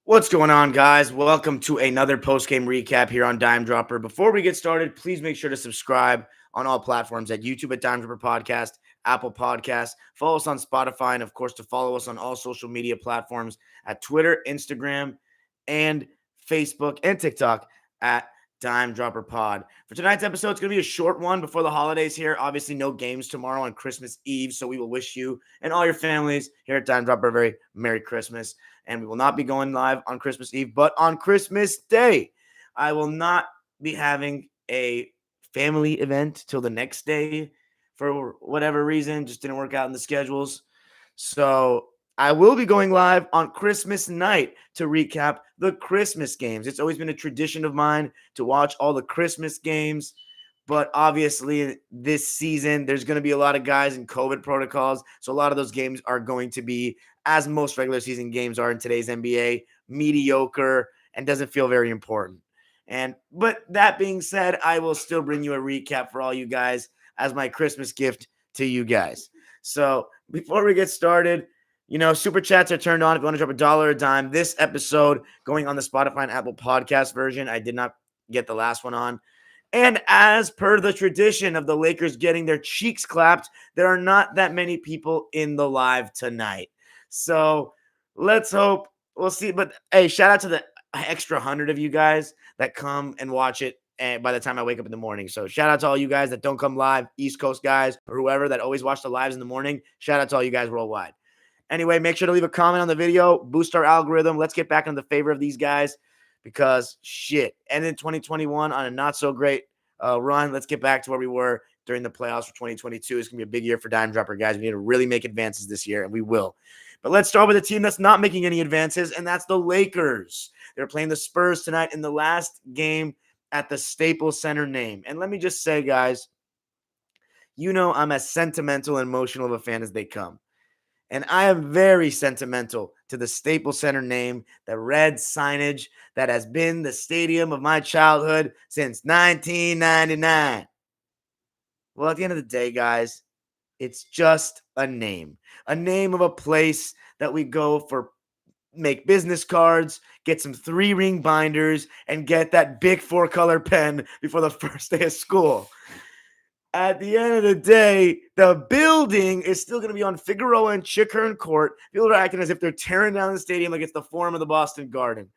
What's going on, guys? Welcome to another post-game recap here on Dime Dropper. Before we get started, please make sure to subscribe on all platforms at YouTube at Dime Dropper Podcast, Apple Podcasts. Follow us on Spotify, and of course, to follow us on all social media platforms at Twitter, Instagram, and Facebook and TikTok at Dime Dropper Pod. For tonight's episode, it's going to be a short one before the holidays here. Obviously, no games tomorrow on Christmas Eve, so we will wish you and all your families here at Dime Dropper a very Merry Christmas. And we will not be going live on Christmas Eve, but on Christmas Day, I will not be having a family event till the next day for whatever reason. Just didn't work out in the schedules. So I will be going live on Christmas night to recap the Christmas games. It's always been a tradition of mine to watch all the Christmas games. But obviously, this season, there's going to be a lot of guys in COVID protocols. So a lot of those games are going to be, as most regular season games are in today's NBA, mediocre and doesn't feel very important. But that being said, I will still bring you a recap for all you guys as my Christmas gift to you guys. So before we get started, super chats are turned on if you want to drop $1 a dime. This episode going on the Spotify and Apple podcast version. I did not get the last one on. And as per the tradition of the Lakers getting their cheeks clapped, there are not that many people in the live tonight. So let's hope. We'll see. But hey, shout out to the extra 100 of you guys that come and watch it by the time I wake up in the morning. So shout out to all you guys that don't come live, East Coast guys or whoever that always watch the lives in the morning. Shout out to all you guys worldwide. Anyway, make sure to leave a comment on the video, boost our algorithm. Let's get back in the favor of these guys. Because shit, ended 2021 on a not so great run. Let's get back to where we were during the playoffs for 2022. It's going to be a big year for Dime Dropper, guys. We need to really make advances this year, and we will. But let's start with a team that's not making any advances, and that's the Lakers. They're playing the Spurs tonight in the last game at the Staples Center name. And let me just say, guys, I'm as sentimental and emotional of a fan as they come. And I am very sentimental to the Staples Center name, the red signage that has been the stadium of my childhood since 1999. Well, at the end of the day, guys, it's just a name of a place that we go for, make business cards, get some 3-ring binders, and get that big 4-color pen before the first day of school. At the end of the day, the building is still going to be on Figueroa and Chickern Court. People are acting as if they're tearing down the stadium like it's the Forum of the Boston Garden.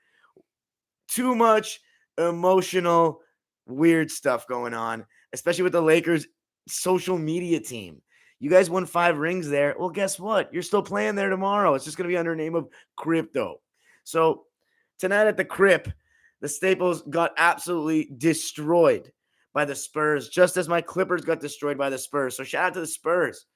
Too much emotional, weird stuff going on, especially with the Lakers' social media team. You guys won 5 rings there. Well, guess what? You're still playing there tomorrow. It's just going to be under the name of Crypto. So tonight at the Crip, the Staples got absolutely destroyed by the Spurs, just as my Clippers got destroyed by the Spurs. So shout out to the Spurs.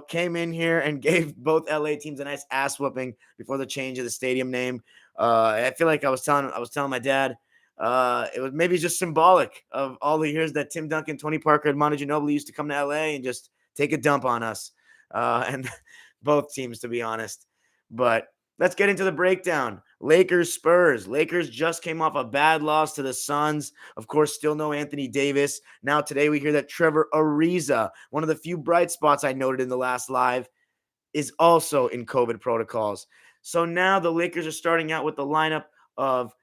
Came in here and gave both LA teams a nice ass whooping before the change of the stadium name. I feel like I was telling my dad, it was maybe just symbolic of all the years that Tim Duncan, Tony Parker, and Manu Ginobili used to come to LA and just take a dump on us. And both teams, to be honest. But let's get into the breakdown. Lakers, Spurs. Lakers just came off a bad loss to the Suns. Of course, still no Anthony Davis. Now today we hear that Trevor Ariza, one of the few bright spots I noted in the last live, is also in COVID protocols. So now the Lakers are starting out with the lineup of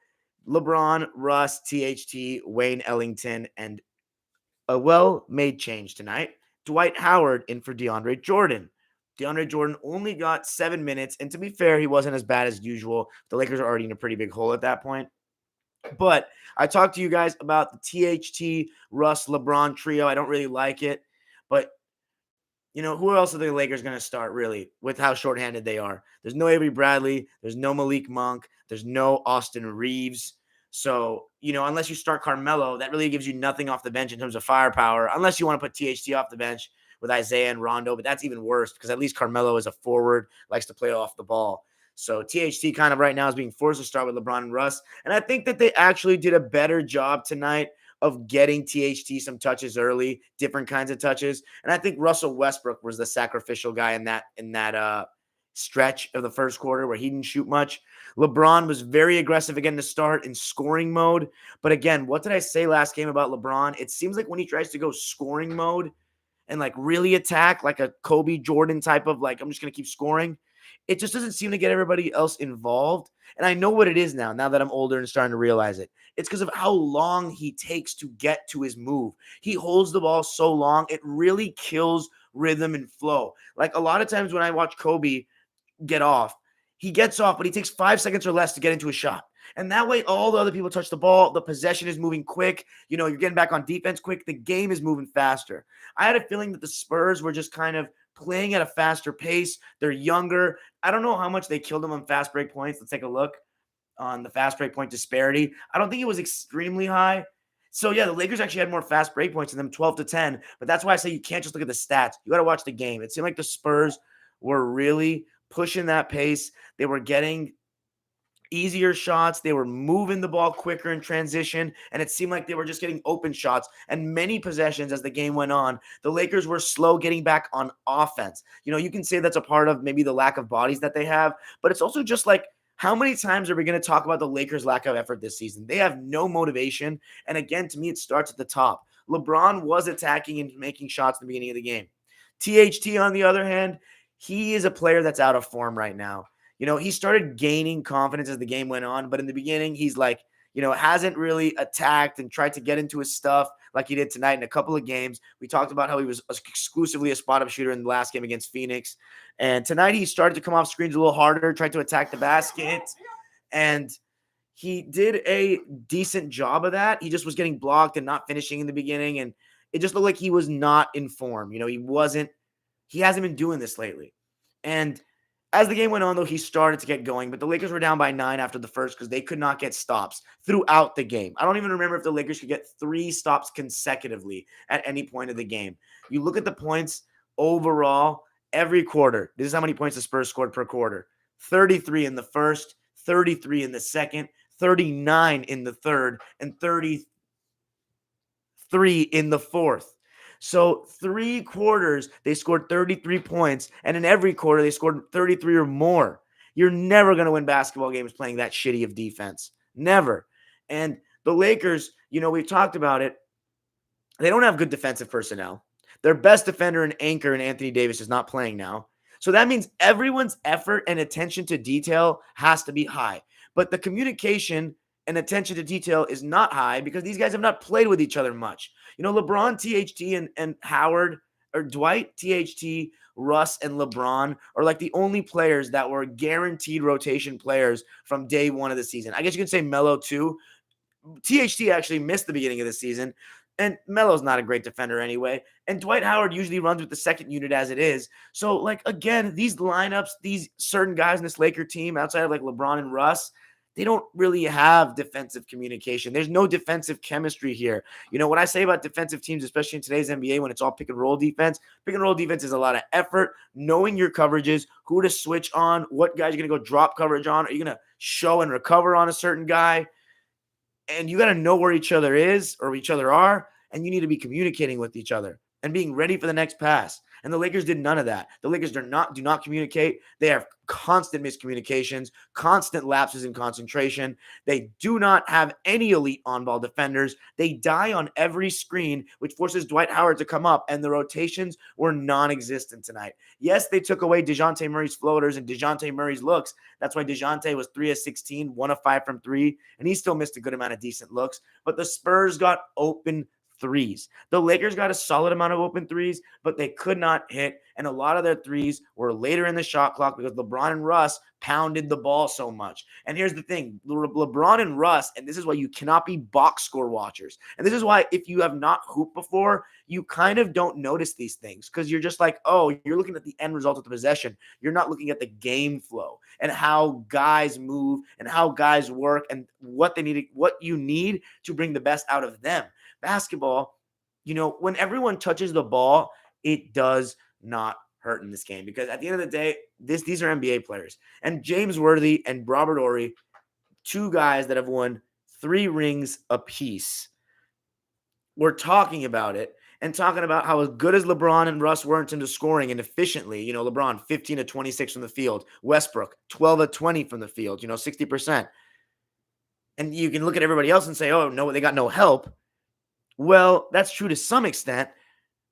LeBron, Russ, THT, Wayne Ellington, and a well-made change tonight. Dwight Howard in for DeAndre Jordan. DeAndre Jordan only got 7 minutes, and to be fair, he wasn't as bad as usual. The Lakers are already in a pretty big hole at that point. But I talked to you guys about the THT, Russ, LeBron trio. I don't really like it. But, who else are the Lakers going to start, really, with how shorthanded they are? There's no Avery Bradley. There's no Malik Monk. There's no Austin Reeves. So, unless you start Carmelo, that really gives you nothing off the bench in terms of firepower, unless you want to put THT off the bench with Isaiah and Rondo, but that's even worse because at least Carmelo is a forward, likes to play off the ball. So THT kind of right now is being forced to start with LeBron and Russ. And I think that they actually did a better job tonight of getting THT some touches early, different kinds of touches. And I think Russell Westbrook was the sacrificial guy in that stretch of the first quarter where he didn't shoot much. LeBron was very aggressive again to start in scoring mode. But again, what did I say last game about LeBron? It seems like when he tries to go scoring mode and like really attack like a Kobe Jordan type of like, I'm just going to keep scoring, it just doesn't seem to get everybody else involved. And I know what it is now that I'm older and starting to realize it. It's because of how long he takes to get to his move. He holds the ball so long, it really kills rhythm and flow. Like a lot of times when I watch Kobe get off, he gets off, but he takes 5 seconds or less to get into a shot. And that way, all the other people touch the ball. The possession is moving quick. You're getting back on defense quick. The game is moving faster. I had a feeling that the Spurs were just kind of playing at a faster pace. They're younger. I don't know how much they killed them on fast break points. Let's take a look on the fast break point disparity. I don't think it was extremely high. So, yeah, the Lakers actually had more fast break points than them, 12-10. But that's why I say you can't just look at the stats. You got to watch the game. It seemed like the Spurs were really pushing that pace. They were getting easier shots. They were moving the ball quicker in transition, and it seemed like they were just getting open shots. And many possessions as the game went on, the Lakers were slow getting back on offense. You can say that's a part of maybe the lack of bodies that they have, but it's also just like, how many times are we going to talk about the Lakers' lack of effort this season? They have no motivation. And again, to me, it starts at the top. LeBron was attacking and making shots in the beginning of the game. THT, on the other hand, he is a player that's out of form right now. He started gaining confidence as the game went on, but in the beginning, he's like, hasn't really attacked and tried to get into his stuff like he did tonight in a couple of games. We talked about how he was exclusively a spot-up shooter in the last game against Phoenix. And tonight he started to come off screens a little harder, tried to attack the basket. And he did a decent job of that. He just was getting blocked and not finishing in the beginning. And it just looked like he was not in form. He hasn't been doing this lately. And as the game went on, though, he started to get going, but the Lakers were down by 9 after the first because they could not get stops throughout the game. I don't even remember if the Lakers could get 3 stops consecutively at any point of the game. You look at the points overall, every quarter. This is how many points the Spurs scored per quarter. 33 in the first, 33 in the second, 39 in the third, and 33 in the fourth. So 3 quarters, they scored 33 points, and in every quarter, they scored 33 or more. You're never going to win basketball games playing that shitty of defense. Never. And the Lakers, we've talked about it. They don't have good defensive personnel. Their best defender and anchor in Anthony Davis is not playing now. So that means everyone's effort and attention to detail has to be high. But the communication and attention to detail is not high because these guys have not played with each other much. LeBron, THT, and Howard, or Dwight, THT, Russ, and LeBron are like the only players that were guaranteed rotation players from day one of the season. I guess you can say Melo too. THT actually missed the beginning of the season, and Melo's not a great defender anyway. And Dwight Howard usually runs with the second unit as it is. So, again, these lineups, these certain guys in this Laker team outside of LeBron and Russ, they don't really have defensive communication. There's no defensive chemistry here. What I say about defensive teams, especially in today's NBA, when it's all pick and roll defense is a lot of effort, knowing your coverages, who to switch on, what guys you're going to go drop coverage on. Are you going to show and recover on a certain guy? And you got to know where each other is or each other are, and you need to be communicating with each other and being ready for the next pass. And the Lakers did none of that. The Lakers do not communicate. They have constant miscommunications, constant lapses in concentration. They do not have any elite on-ball defenders. They die on every screen, which forces Dwight Howard to come up, and the rotations were non-existent tonight. Yes, they took away DeJounte Murray's floaters and DeJounte Murray's looks. That's why DeJounte was 3 of 16, 1 of 5 from 3, and he still missed a good amount of decent looks. But the Spurs got open threes. The Lakers got a solid amount of open threes, but they could not hit. And a lot of their threes were later in the shot clock because LeBron and Russ pounded the ball so much. And here's the thing, LeBron and Russ, and this is why you cannot be box score watchers. And this is why if you have not hooped before, you kind of don't notice these things because you're just like, oh, you're looking at the end result of the possession. You're not looking at the game flow and how guys move and how guys work and what you need to bring the best out of them. Basketball, when everyone touches the ball, it does not hurt in this game because at the end of the day, these are NBA players. And James Worthy and Robert Horry, 2 guys that have won 3 rings apiece, we're talking about it. and talking about how as good as LeBron and Russ were in terms of scoring and efficiently, LeBron 15 to 26 from the field, Westbrook 12 to 20 from the field, 60%. And you can look at everybody else and say, oh, no, they got no help. Well, that's true to some extent,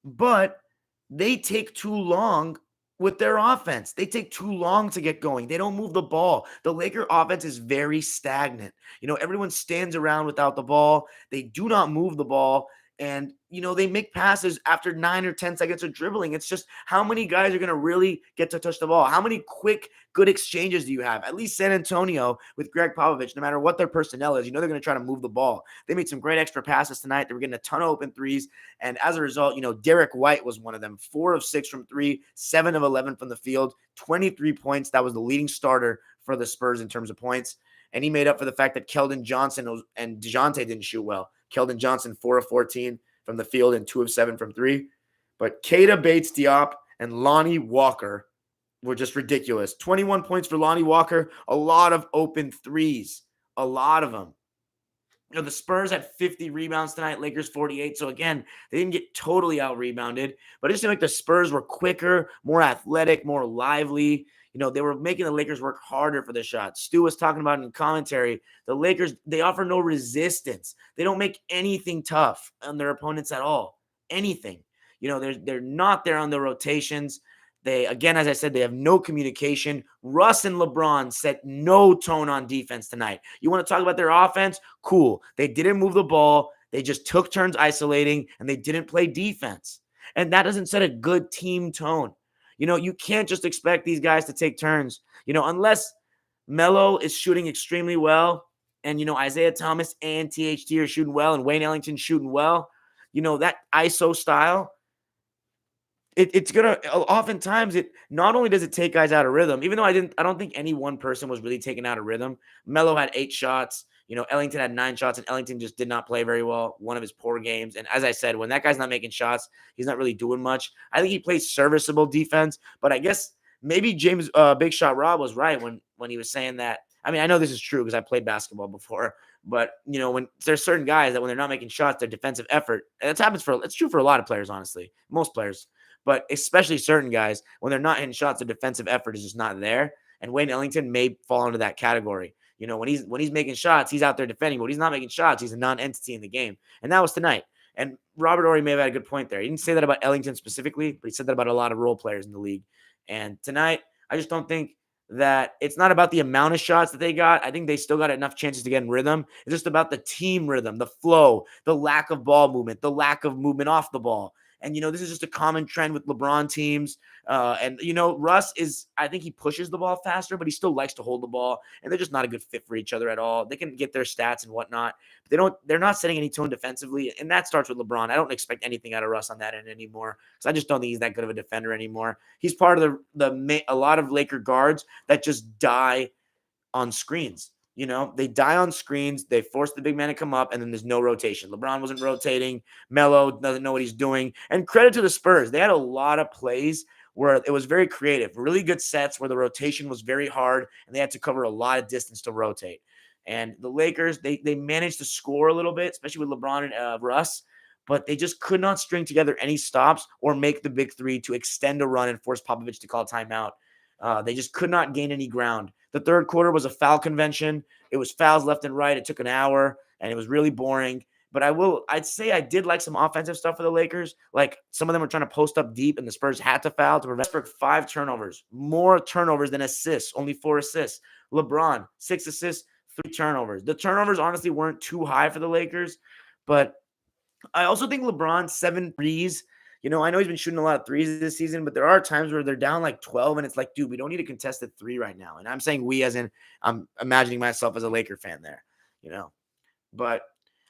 but they take too long with their offense. They take too long to get going. They don't move the ball. The Laker offense is very stagnant. Everyone stands around without the ball. They do not move the ball. And, they make passes after 9 or 10 seconds of dribbling. It's just how many guys are going to really get to touch the ball? How many quick, good exchanges do you have? At least San Antonio with Greg Popovich, no matter what their personnel is, they're going to try to move the ball. They made some great extra passes tonight. They were getting a ton of open threes. And as a result, Derek White was one of them. 4 of 6 from 3, 7 of 11 from the field, 23 points. That was the leading starter for the Spurs in terms of points. And he made up for the fact that Keldon Johnson and DeJounte didn't shoot well. Keldon Johnson, 4 of 14 from the field and 2 of 7 from 3. But Keita Bates-Diop and Lonnie Walker were just ridiculous. 21 points for Lonnie Walker. A lot of open threes. A lot of them. The Spurs had 50 rebounds tonight, Lakers 48. So again, they didn't get totally out-rebounded. But it just seemed like the Spurs were quicker, more athletic, more lively. They were making the Lakers work harder for the shots. Stu was talking about in commentary, the Lakers, they offer no resistance. They don't make anything tough on their opponents at all. Anything. They're not there on the rotations. They, again, as I said, they have no communication. Russ and LeBron set no tone on defense tonight. You want to talk about their offense? Cool. They didn't move the ball. They just took turns isolating, and they didn't play defense. And that doesn't set a good team tone. You can't just expect these guys to take turns, unless Melo is shooting extremely well and, Isaiah Thomas and THT are shooting well and Wayne Ellington shooting well. That ISO style, it's going to oftentimes not only does it take guys out of rhythm, even though I don't think any one person was really taken out of rhythm. Melo had 8 shots. Ellington had 9 shots, and Ellington just did not play very well. One of his poor games. And as I said, when that guy's not making shots, he's not really doing much. I think he plays serviceable defense, but I guess maybe James Big Shot Rob was right when he was saying that. I mean, I know this is true because I played basketball before, but when there's certain guys that when they're not making shots, their defensive effort, and it's true for a lot of players, honestly, most players, but especially certain guys, when they're not hitting shots, their defensive effort is just not there. And Wayne Ellington may fall into that category. When he's making shots, he's out there defending. But when he's not making shots, he's a non-entity in the game. And that was tonight. And Robert Horry may have had a good point there. He didn't say that about Ellington specifically, but he said that about a lot of role players in the league. And tonight, I just don't think that it's not about the amount of shots that they got. I think they still got enough chances to get in rhythm. It's just about the team rhythm, the flow, the lack of ball movement, the lack of movement off the ball. And, this is just a common trend with LeBron teams. And Russ I think he pushes the ball faster, but he still likes to hold the ball. And they're just not a good fit for each other at all. They can get their stats and whatnot. But they're not setting any tone defensively. And that starts with LeBron. I don't expect anything out of Russ on that end anymore. Because I just don't think he's that good of a defender anymore. He's part of a lot of Laker guards that just die on screens. They die on screens. They force the big man to come up, and then there's no rotation. LeBron wasn't rotating. Melo doesn't know what he's doing. And credit to the Spurs. They had a lot of plays where it was very creative, really good sets where the rotation was very hard, and they had to cover a lot of distance to rotate. And the Lakers, they managed to score a little bit, especially with LeBron and Russ, but they just could not string together any stops or make the big three to extend a run and force Popovich to call timeout. They just could not gain any ground. The third quarter was a foul convention. It was fouls left and right. It took an hour, and it was really boring. But I'd say I did like some offensive stuff for the Lakers. Like some of them were trying to post up deep, and the Spurs had to foul to prevent 5 turnovers. More turnovers than assists, only 4 assists. LeBron, 6 assists, 3 turnovers. The turnovers honestly weren't too high for the Lakers, but I also think LeBron, 7 threes. I know he's been shooting a lot of threes this season, but there are times where they're down like 12, and it's like, dude, we don't need a contested 3 right now. And I'm saying we as in I'm imagining myself as a Laker fan there, But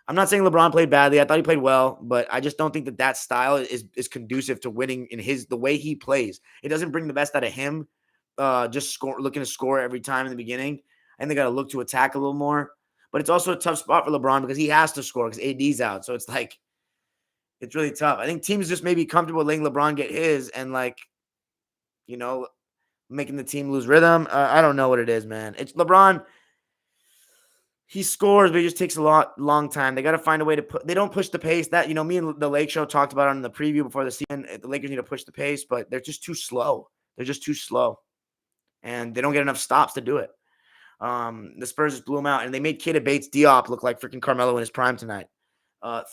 I'm not saying LeBron played badly. I thought he played well, but I just don't think that style is conducive to winning in the way he plays. It doesn't bring the best out of him, looking to score every time in the beginning. And they got to look to attack a little more. But it's also a tough spot for LeBron because he has to score because AD's out. So it's like, it's really tough. I think teams just may be comfortable letting LeBron get his and making the team lose rhythm. I don't know what it is, man. It's LeBron. He scores, but he just takes a long time. They got to find a way to put. They don't push the pace. That me and the Lake Show talked about it in the preview before the season. The Lakers need to push the pace, but they're just too slow. And they don't get enough stops to do it. The Spurs just blew them out, and they made Keita Bates-Diop look like freaking Carmelo in his prime tonight.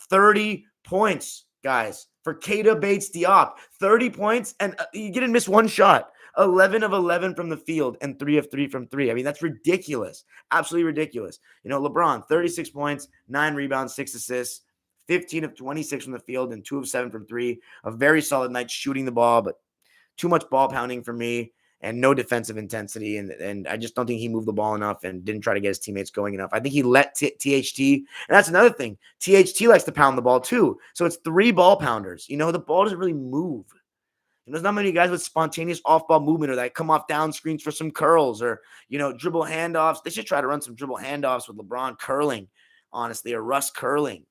30 points, guys, for Keita Bates-Diop. 30 points, and he didn't miss one shot. 11 of 11 from the field and 3 of 3 from 3. I mean, that's ridiculous. Absolutely ridiculous. LeBron, 36 points, 9 rebounds, 6 assists, 15 of 26 from the field and 2 of 7 from 3. A very solid night shooting the ball, but too much ball pounding for me and no defensive intensity. And I just don't think he moved the ball enough and didn't try to get his teammates going enough. I think he let THT. And that's another thing. THT likes to pound the ball too. So it's 3 ball pounders. The ball doesn't really move. There's not many guys with spontaneous off-ball movement or that come off down screens for some curls or, dribble handoffs. They should try to run some dribble handoffs with LeBron curling, honestly, or Russ curling.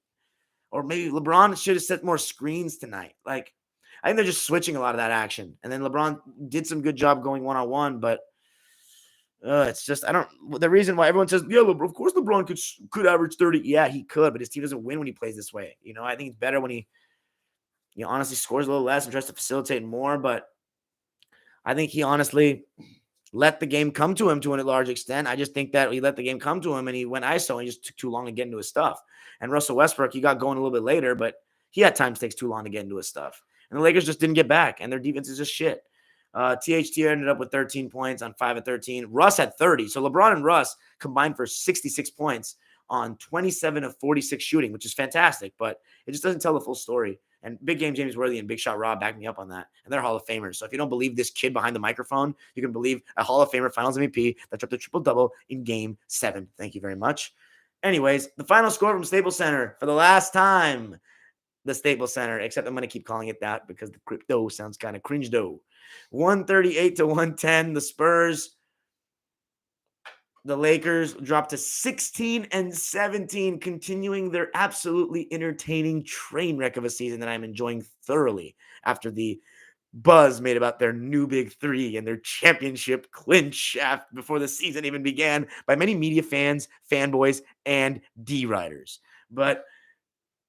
Or maybe LeBron should have set more screens tonight. I think they're just switching a lot of that action. And then LeBron did some good job going one-on-one, but it's just, the reason why everyone says, yeah, of course LeBron could average 30. Yeah, he could, but his team doesn't win when he plays this way. I think it's better when he honestly scores a little less and tries to facilitate more, but I think he honestly let the game come to him to a large extent. I just think that he let the game come to him and he went ISO and he just took too long to get into his stuff. And Russell Westbrook, he got going a little bit later, but he at times takes too long to get into his stuff. And the Lakers just didn't get back, and their defense is just shit. THT ended up with 13 points on 5 of 13. Russ had 30. So LeBron and Russ combined for 66 points on 27 of 46 shooting, which is fantastic, but it just doesn't tell the full story. And Big Game James Worthy and Big Shot Rob back me up on that. And they're Hall of Famers. So if you don't believe this kid behind the microphone, you can believe a Hall of Famer Finals MVP that dropped a triple-double in Game 7. Thank you very much. Anyways, the final score from Staples Center for the last time. The Staples Center, except I'm going to keep calling it that because the crypto sounds kind of cringe though. 138-110. The Spurs. The Lakers dropped to 16-17, continuing their absolutely entertaining train wreck of a season that I'm enjoying thoroughly after the buzz made about their new big 3 and their championship clinch before the season even began by many media fans, fanboys, and D-riders. But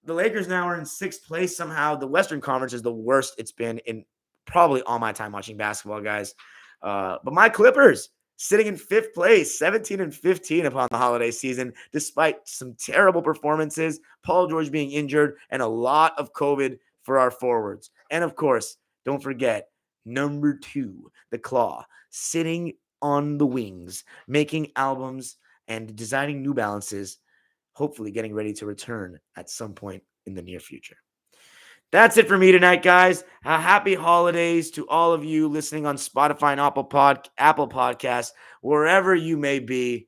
the Lakers now are in 6th place somehow. The Western Conference is the worst it's been in probably all my time watching basketball, guys. But my Clippers sitting in 5th place, 17-15 upon the holiday season, despite some terrible performances, Paul George being injured, and a lot of COVID for our forwards. And of course, don't forget, number 2, the Claw, sitting on the wings, making albums and designing New Balances, hopefully getting ready to return at some point in the near future. That's it for me tonight, guys. Happy holidays to all of you listening on Spotify and Apple Podcasts, wherever you may be.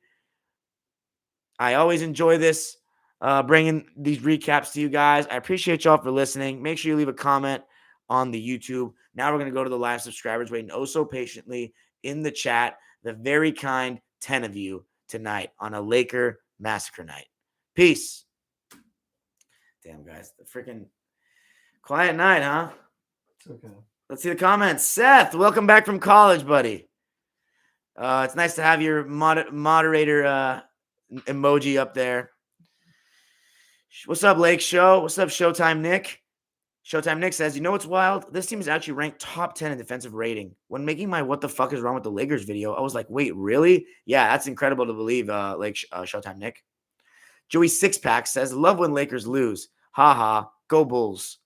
I always enjoy this, bringing these recaps to you guys. I appreciate y'all for listening. Make sure you leave a comment on the YouTube. Now we're going to go to the live subscribers waiting oh so patiently in the chat. The very kind 10 of you tonight on a Laker massacre night. Peace. Damn, guys. The freaking quiet night, huh? It's okay. Let's see the comments. Seth, welcome back from college, buddy. It's nice to have your moderator emoji up there. What's up, Lake Show? What's up, Showtime Nick? Showtime Nick says, you know what's wild? This team is actually ranked top 10 in defensive rating. When making my what the fuck is wrong with the Lakers video, I was like, wait, really? Yeah, that's incredible to believe, Showtime Nick. Joey Sixpack says, love when Lakers lose. Ha, go Bulls.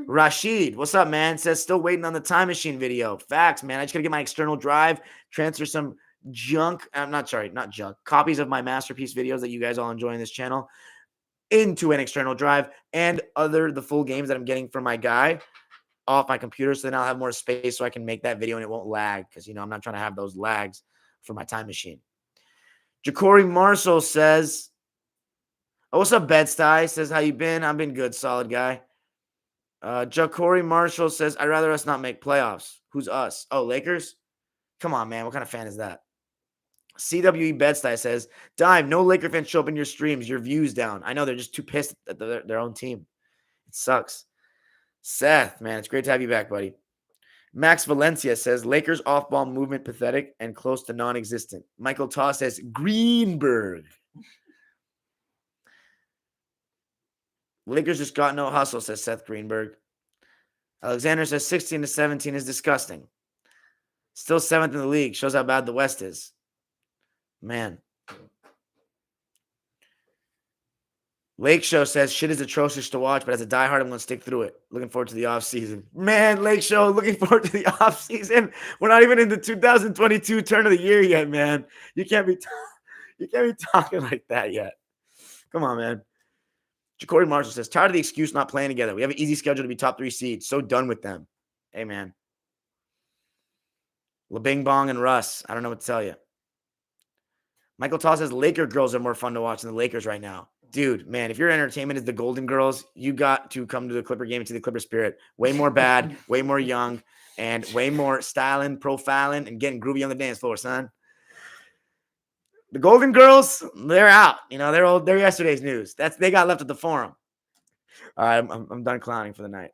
Rashid, what's up, man? Says, still waiting on the time machine video. Facts, man. I just got to get my external drive, transfer some not junk, copies of my masterpiece videos that you guys all enjoy on this channel into an external drive and the full games that I'm getting from my guy off my computer. So then I'll have more space so I can make that video and it won't lag because, I'm not trying to have those lags for my time machine. Ja'Cory Marshall says, oh, what's up, Bed-Stuy? Says, how you been? I've been good. Solid guy. Ja'Cory Marshall says, I'd rather us not make playoffs. Who's us? Oh, Lakers? Come on, man. What kind of fan is that? CWE Bed-Stuy says, Dime, no Laker fans show up in your streams. Your views down. I know they're just too pissed at their own team. It sucks. Seth, man, it's great to have you back, buddy. Max Valencia says, Lakers off-ball movement pathetic and close to non-existent. Michael Taw says, Greenberg. Lakers just got no hustle, says Seth Greenberg. Alexander says 16-17 is disgusting. Still 7th in the league. Shows how bad the West is. Man. Lake Show says shit is atrocious to watch, but as a diehard, I'm going to stick through it. Looking forward to the offseason. Man, Lake Show, looking forward to the offseason. We're not even in the 2022 turn of the year yet, man. You can't be talking like that yet. Come on, man. Ja'Cory Marshall says, tired of the excuse not playing together. We have an easy schedule to be top 3 seeds. So done with them. Hey, man. LaBing Bong and Russ. I don't know what to tell you. Michael Toss says Laker girls are more fun to watch than the Lakers right now. Dude, man, if your entertainment is the Golden Girls, you got to come to the Clipper game and see the Clipper spirit. Way more bad, way more young, and way more styling, profiling, and getting groovy on the dance floor, son. The Golden Girls, they're out. You know, they're yesterday's news. They got left at the forum. All right, I'm done clowning for the night.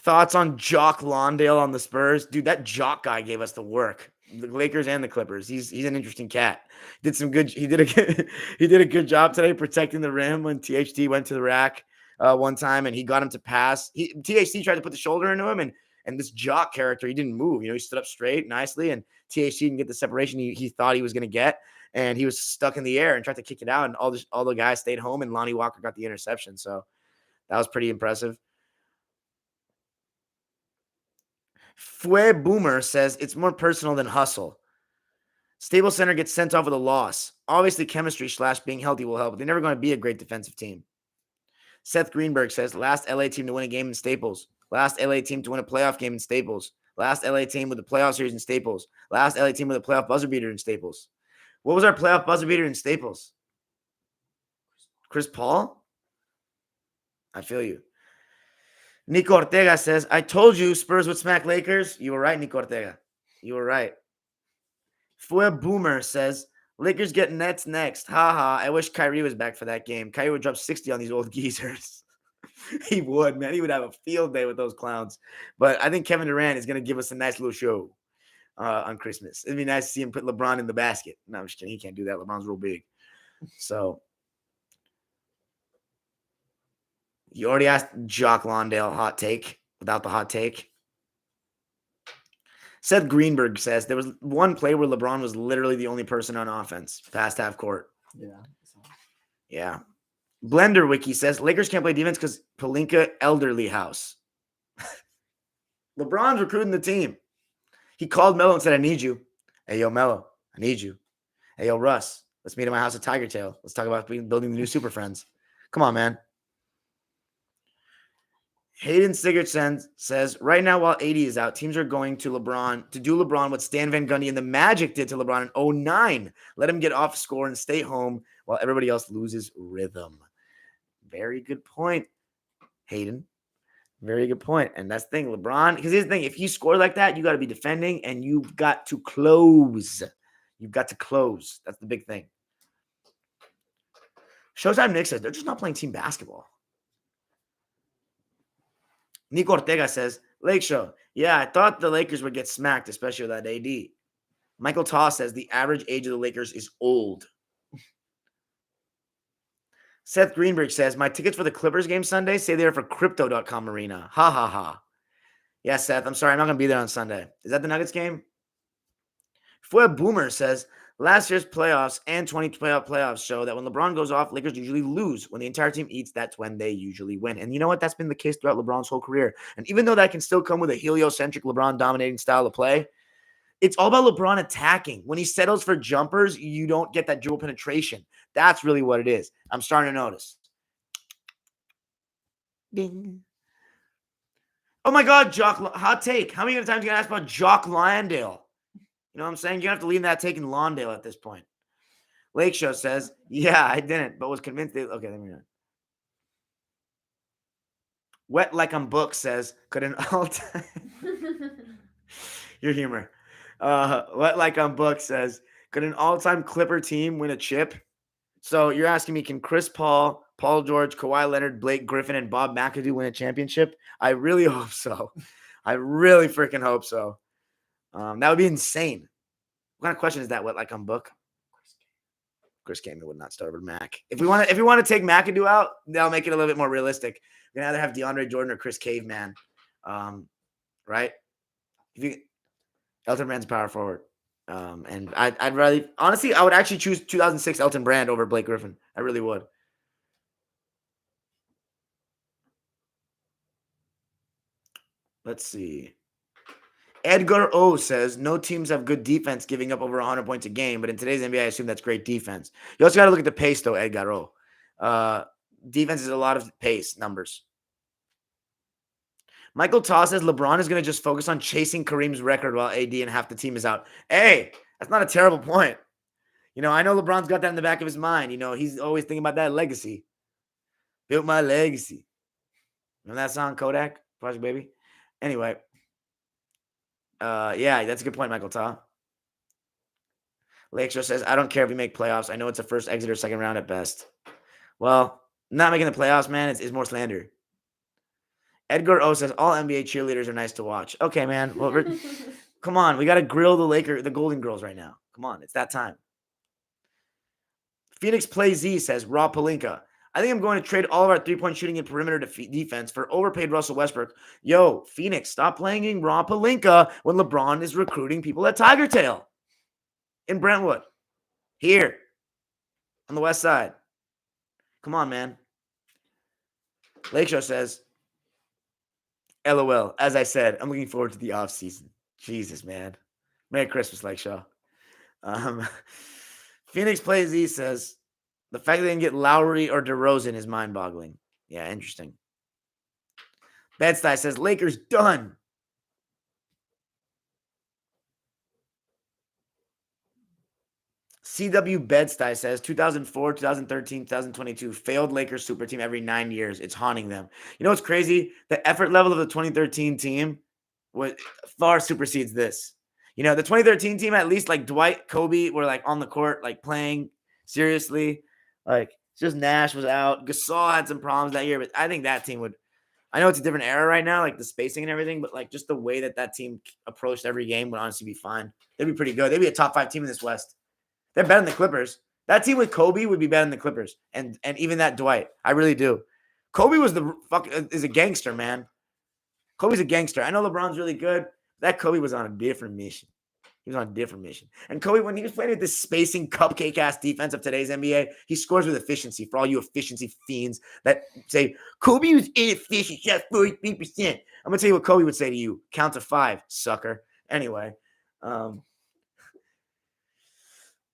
Thoughts on Jock Lawndale on the Spurs? Dude, that Jock guy gave us the work. The Lakers and the Clippers. He's an interesting cat. He did a good job today protecting the rim when THT went to the rack one time and he got him to pass. THT tried to put the shoulder into him and this Jock character, he didn't move. You know, he stood up straight nicely and THT didn't get the separation he thought he was going to get. And he was stuck in the air and tried to kick it out. And all the guys stayed home and Lonnie Walker got the interception. So that was pretty impressive. Fue Boomer says it's more personal than hustle. Stable Center gets sent off with a loss. Obviously, chemistry / being healthy will help, but they're never going to be a great defensive team. Seth Greenberg says last LA team to win a game in Staples. Last LA team to win a playoff game in Staples. Last LA team with a playoff series in Staples. Last LA team with a playoff buzzer beater in Staples. What was our playoff buzzer beater in Staples? Chris Paul? I feel you. Nico Ortega says, I told you Spurs would smack Lakers. You were right, Nico Ortega. You were right. Fue Boomer says, Lakers get Nets next. Ha. I wish Kyrie was back for that game. Kyrie would drop 60 on these old geezers. He would, man. He would have a field day with those clowns. But I think Kevin Durant is going to give us a nice little show on Christmas. It'd be nice to see him put LeBron in the basket. No, I'm just kidding. He can't do that. LeBron's real big. So you already asked Jock Lawndale hot take without the hot take. Seth Greenberg says there was one play where LeBron was literally the only person on offense past half court. Yeah. Blender Wiki says Lakers can't play defense because Pelinka elderly house. LeBron's recruiting the team. He called Melo and said, I need you. Hey, yo, Melo, I need you. Hey, yo, Russ, let's meet at my house at Tiger Tail. Let's talk about building the new Super Friends. Come on, man. Hayden Sigurdsson says, right now while 80 is out, teams are going to do LeBron what Stan Van Gundy and the Magic did to LeBron in 2009. Let him get off score and stay home while everybody else loses rhythm. Very good point, Hayden. Very good point. And that's the thing, LeBron, because here's the thing, if you score like that, you got to be defending and you've got to close. You've got to close. That's the big thing. Showtime Nick says, they're just not playing team basketball. Nico Ortega says, Lake Show, yeah, I thought the Lakers would get smacked, especially with that AD. Michael Toss says the average age of the Lakers is old. Seth Greenberg says, my tickets for the Clippers game Sunday say they're for Crypto.com Arena. Ha, ha, ha. Yeah, Seth, I'm sorry. I'm not going to be there on Sunday. Is that the Nuggets game? Fue Boomer says, last year's playoffs and 2012 playoffs show that when LeBron goes off, Lakers usually lose. When the entire team eats, that's when they usually win. And you know what? That's been the case throughout LeBron's whole career. And even though that can still come with a heliocentric LeBron-dominating style of play, it's all about LeBron attacking. When he settles for jumpers, you don't get that dribble penetration. That's really what it is. I'm starting to notice. Ding. Oh, my God, Jock. Hot take. How many times are you going to ask about Jock Lawndale? You know what I'm saying? You're going to have to leave that taking Lawndale at this point. Lake Show says, yeah, I didn't, but was convinced. Okay, let me know. Wet Like I'm Book says, could an all-time... Your humor. Wet Like I'm Book says, could an all-time Clipper team win a chip? So you're asking me, can Chris Paul, Paul George, Kawhi Leonard, Blake Griffin, and Bob McAdoo win a championship? I really hope so. I really freaking hope so. That would be insane. What kind of question is that? What, like on book? Chris Cameron would not start over Mac. If we want to take McAdoo out, that'll make it a little bit more realistic. We're gonna either have DeAndre Jordan or Chris Caveman, right? If you Elton Brand's power forward, and I'd rather honestly, I would actually choose 2006 Elton Brand over Blake Griffin. I really would. Let's see. Edgar O says, no teams have good defense giving up over 100 points a game, but in today's NBA, I assume that's great defense. You also got to look at the pace, though, Edgar O. Defense is a lot of pace numbers. Michael Taw says LeBron is going to just focus on chasing Kareem's record while AD and half the team is out. Hey, that's not a terrible point. I know LeBron's got that in the back of his mind. He's always thinking about that legacy. Built my legacy. Remember that song, Kodak? Project Baby? Anyway. Yeah, that's a good point, Michael Taw. Lakeshore says, I don't care if we make playoffs. I know it's a first exit or second round at best. Well, not making the playoffs, man, is more slander. Edgar O says, all NBA cheerleaders are nice to watch. Okay, man. Well, come on. We got to grill the Golden Girls right now. Come on. It's that time. Phoenix Play Z says, Rob Pelinka. I think I'm going to trade all of our three-point shooting and perimeter defense for overpaid Russell Westbrook. Yo, Phoenix, stop playing Rob Pelinka when LeBron is recruiting people at Tiger Tail in Brentwood. Here on the west side. Come on, man. Lakeshore says, LOL. As I said, I'm looking forward to the offseason. Jesus, man. Merry Christmas, Lakeshore. Phoenix Plays Z says, the fact that they didn't get Lowry or DeRozan is mind-boggling. Yeah, interesting. Bed-Stuy says, Lakers done. CW Bed-Stuy says, 2004, 2013, 2022, failed Lakers super team every 9 years. It's haunting them. You know what's crazy? The effort level of the 2013 team far supersedes this. The 2013 team, at least like Dwight, Kobe were like on the court, like playing seriously. Like, just Nash was out. Gasol had some problems that year, but I think that team would – I know it's a different era right now, like the spacing and everything, but like just the way that team approached every game would honestly be fine. They'd be pretty good. They'd be a top 5 team in this West. They're better than the Clippers. That team with Kobe would be better than the Clippers, and even that Dwight. I really do. Kobe is a gangster, man. Kobe's a gangster. I know LeBron's really good. That Kobe was on a different mission. He was on a different mission. And Kobe, when he was playing with this spacing cupcake-ass defense of today's NBA, he scores with efficiency. For all you efficiency fiends that say, Kobe was inefficient, shot 43%. I'm going to tell you what Kobe would say to you. Count to 5, sucker. Anyway.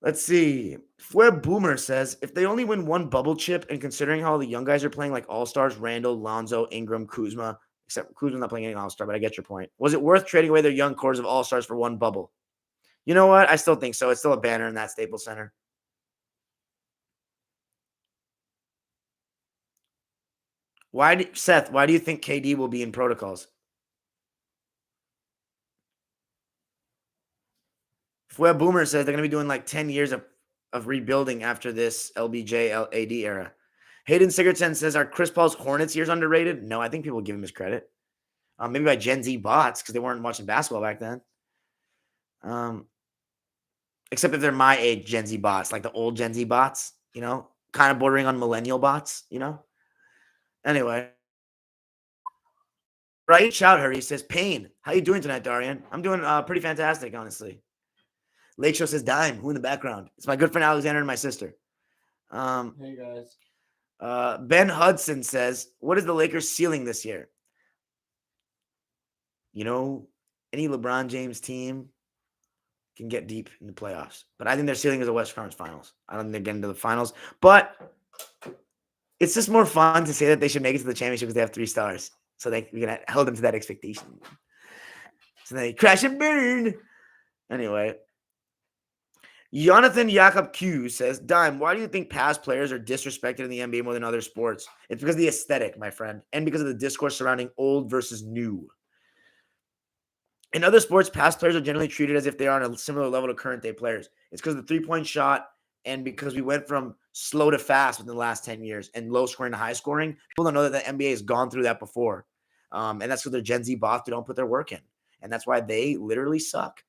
Let's see. Fue Boomer says, if they only win one bubble chip, and considering how all the young guys are playing like all-stars, Randall, Lonzo, Ingram, Kuzma, except Kuzma's not playing any all-star, but I get your point. Was it worth trading away their young cores of all-stars for one bubble? You know what? I still think so. It's still a banner in that Staples Center. Seth, why do you think KD will be in protocols? Fue Boomer says they're going to be doing like 10 years of rebuilding after this LBJ AD era. Hayden Sigurdsson says, are Chris Paul's Hornets years underrated? No, I think people give him his credit. Maybe by Gen Z bots because they weren't watching basketball back then. Except if they're my age Gen Z bots, like the old Gen Z bots, kind of bordering on millennial bots, Anyway. Right, shout her. He says, Payne, how you doing tonight, Darian? I'm doing pretty fantastic, honestly. Lakeshore says, Dime, who in the background? It's my good friend Alexander and my sister. Hey, guys. Ben Hudson says, what is the Lakers' ceiling this year? Any LeBron James team can get deep in the playoffs. But I think their ceiling is the Western Conference Finals. I don't think they're getting to the finals. But it's just more fun to say that they should make it to the championship because they have 3 stars. So we can hold them to that expectation. So they crash and burn. Anyway. Jonathan Jakob Q says, Dime, why do you think past players are disrespected in the NBA more than other sports? It's because of the aesthetic, my friend, and because of the discourse surrounding old versus new. In other sports, past players are generally treated as if they are on a similar level to current day players. It's because of the 3-point shot and because we went from slow to fast within the last 10 years and low scoring to high scoring. People don't know that the NBA has gone through that before. And that's because they're Gen Z bots who don't put their work in. And that's why they literally suck.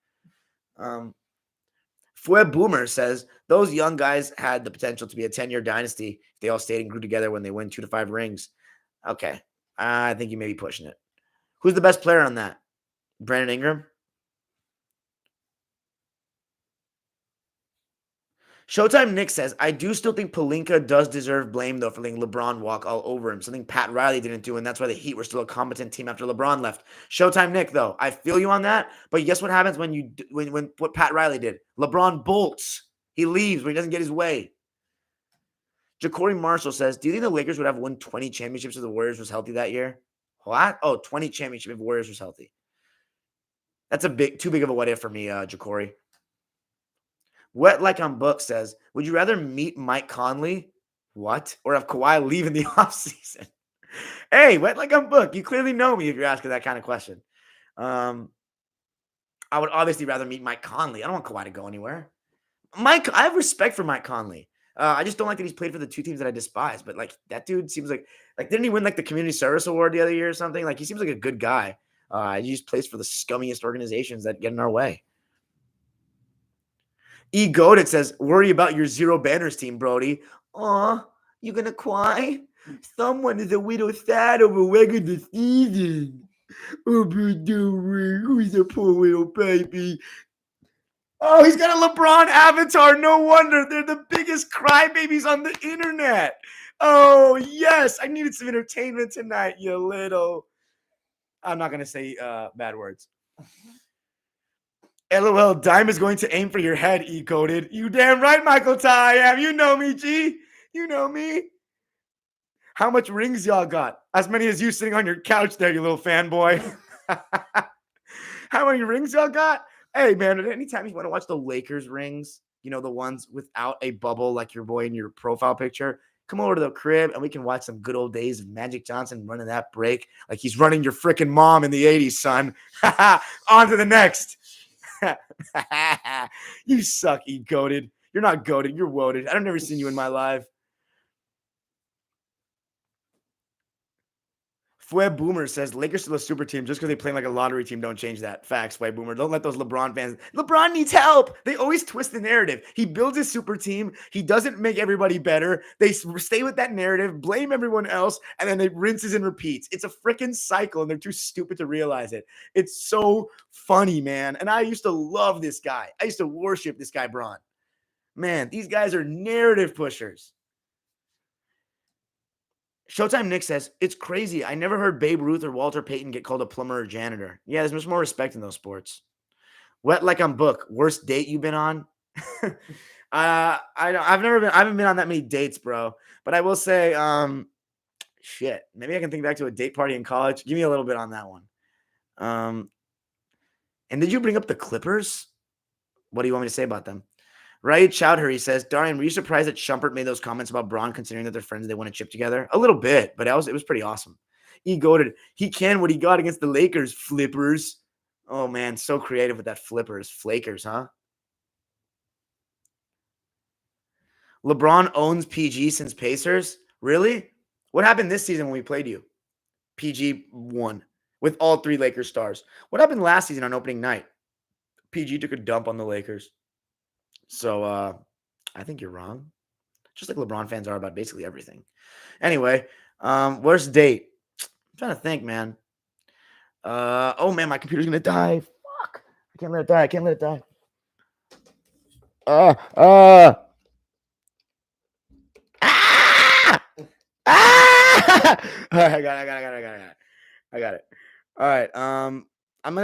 Fue Boomer says those young guys had the potential to be a 10-year dynasty if they all stayed and grew together when they win 2 to 5 rings. Okay. I think you may be pushing it. Who's the best player on that? Brandon Ingram? Showtime Nick says, I do still think Pelinka does deserve blame, though, for letting LeBron walk all over him. Something Pat Riley didn't do, and that's why the Heat were still a competent team after LeBron left. Showtime Nick, though, I feel you on that, but guess what happens when what Pat Riley did? LeBron bolts. He leaves when he doesn't get his way. Ja'Cory Marshall says, do you think the Lakers would have won 20 championships if the Warriors was healthy that year? What? Oh, 20 championships if Warriors was healthy. That's too big of a what if for me, Ja'Cory. Wet Like I'm Book says, would you rather meet Mike Conley? What? Or have Kawhi leave in the offseason? Hey, Wet Like I'm Book, you clearly know me if you're asking that kind of question. I would obviously rather meet Mike Conley. I don't want Kawhi to go anywhere. I have respect for Mike Conley. I just don't like that he's played for the two teams that I despise. But, like, that dude seems like didn't he win, like, the Community Service Award the other year or something? Like, he seems like a good guy. He just plays for the scummiest organizations that get in our way. E. Goated says, worry about your zero banners team, Brody. Aw, you gonna cry? Someone is a widow sad over regular season. Who's a poor little baby? Oh, he's got a LeBron avatar. No wonder. They're the biggest crybabies on the internet. Oh, yes. I needed some entertainment tonight, you little. I'm not going to say bad words. LOL, Dime is going to aim for your head, E-coded. You damn right, Michael Ty, I am. You know me, G. You know me. How much rings y'all got? As many as you sitting on your couch there, you little fanboy. How many rings y'all got? Hey, man, anytime you want to watch the Lakers rings, you know, the ones without a bubble like your boy in your profile picture, come over to the crib and we can watch some good old days of Magic Johnson running that break like he's running your freaking mom in the 80s, son. On to the next. You suck, E-goated. You're not goated. You're woated. I've never seen you in my life. Fue Boomer says, Lakers still a super team. Just because they play like a lottery team, don't change that. Facts, Fue Boomer. Don't let those LeBron fans. LeBron needs help. They always twist the narrative. He builds his super team. He doesn't make everybody better. They stay with that narrative, blame everyone else, and then it rinses and repeats. It's a freaking cycle, and they're too stupid to realize it. It's so funny, man. And I used to love this guy. I used to worship this guy, Bron. Man, these guys are narrative pushers. Showtime Nick says, it's crazy. I never heard Babe Ruth or Walter Payton get called a plumber or janitor. Yeah, there's much more respect in those sports. Wet Like I'm Book. Worst date you've been on? I haven't been on that many dates, bro. But I will say, shit. Maybe I can think back to a date party in college. Give me a little bit on that one. And did you bring up the Clippers? What do you want me to say about them? Right, Chowdhury says, Darian, were you surprised that Shumpert made those comments about Bron, considering that they're friends and they want to chip together? A little bit, but it was pretty awesome. He goated. He can what he got against the Lakers, flippers. Oh, man, so creative with that flippers. Flakers, huh? LeBron owns PG since Pacers? Really? What happened this season when we played you? PG won with all three Lakers stars. What happened last season on opening night? PG took a dump on the Lakers. So I think you're wrong. Just like LeBron fans are about basically everything. Anyway, worst date? I'm trying to think, man. Oh, man, my computer's going to die. Fuck. I can't let it die. Ah! Ah! All right, I got it. All right.